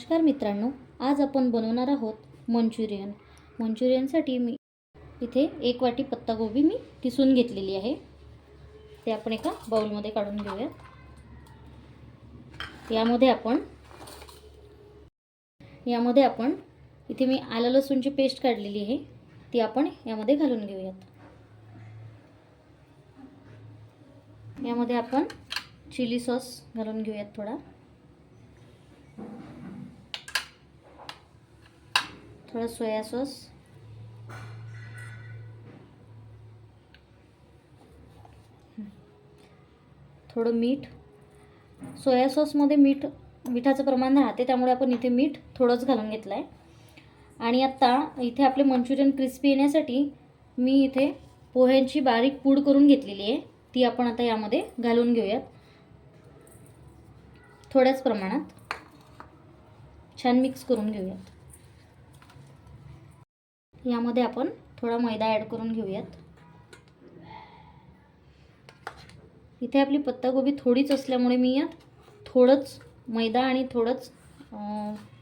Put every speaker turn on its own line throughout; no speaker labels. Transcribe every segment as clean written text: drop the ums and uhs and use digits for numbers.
नमस्कार मित्रांनो, आज आपण बनवणार आहोत मंचुरियन। मंचुरियनसाठी मी इथे 1 वाटी पत्तागोबी मी किसून घेतलेली आहे। ते आपण एका बाउलमध्ये काढून घेऊया। यामध्ये आपण इथे मी आलं लसूणची पेस्ट काढलेली आहे, ती आपण यामध्ये घालून घेऊयात। यामध्ये आपण चिली सॉस घालून घेऊयात थोडा सोया सॉस, थोडं मीठ। सोया सॉसमध्ये मिठाचं प्रमाण राहते, त्यामुळे आपण इथे मीठ थोडंच घालून घेतलं आहे। आणि आता इथे आपले मंचुरियन क्रिस्पी येण्यासाठी मी इथे पोह्यांची बारीक पूड करून घेतलेली आहे, ती आपण आता यामध्ये घालून घेऊयात थोड्याच प्रमाणात। छान मिक्स करून घेऊयात। यामध्ये आपण थोडा मैदा ॲड करून घेऊयात। इथे आपली पत्तागोबी थोडीच असल्यामुळे मी यात थोडंच मैदा आणि थोडंच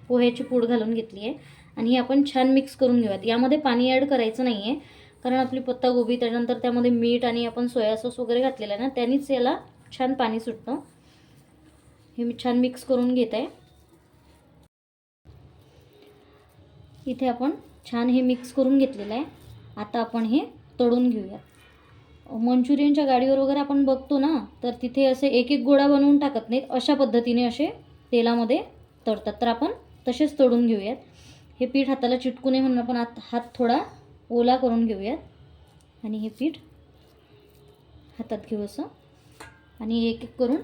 पोह्याची पूड घालून घेतली आहे। आणि हे आपण छान मिक्स करून घेऊयात। यामध्ये पाणी ॲड करायचं नाही आहे, कारण आपली पत्तागोबी त्यानंतर त्यामध्ये मीठ आणि आपण सोया सॉस वगैरे घातलेला आहे ना, त्यानेच याला छान पाणी सुटतं। हे मी छान मिक्स करून घेत आहे। इथे आपण छान हे मिक्स करून घेतलेलं आहे। आता आपण हे तळून घेऊया। मंचुरियनच्या गाडीवर वगैरे आपण बघतो ना, तर तिथे असे एक एक गोळा बनवून टाकत नाहीत, अशा पद्धतीने असे तेलामध्ये तळतात। तर आपण तसेच तळून घेऊयात। हे पीठ हाताला चिटकू नये म्हणून आपण हात थोडा ओला करून घेऊयात आणि हे पीठ हातात घेऊ असं, आणि एक एक करून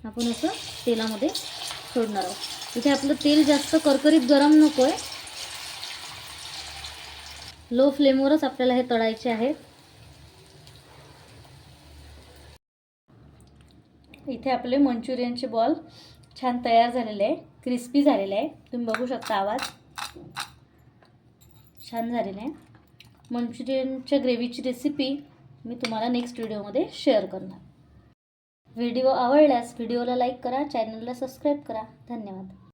आपण असं तेलामध्ये सोडणार आहोत। इथे आपलं तेल जास्त करकरीत गरम नको आहे, लो फ्लेमवरच आपल्याला हे तळायचे आहे। इथे आपले मंचुरियनचे बॉल छान तयार झालेले आहे, क्रिस्पी झालेले आहे। तुम्ही बघू शकता, आवाज छान झालेला आहे। मंचुरियनच्या ग्रेव्हीची रेसिपी मी तुम्हाला नेक्स्ट व्हिडिओमध्ये शेअर करणार। व्हिडिओ आवडल्यास व्हिडिओला लाईक करा, चॅनलला सबस्क्राईब करा। धन्यवाद।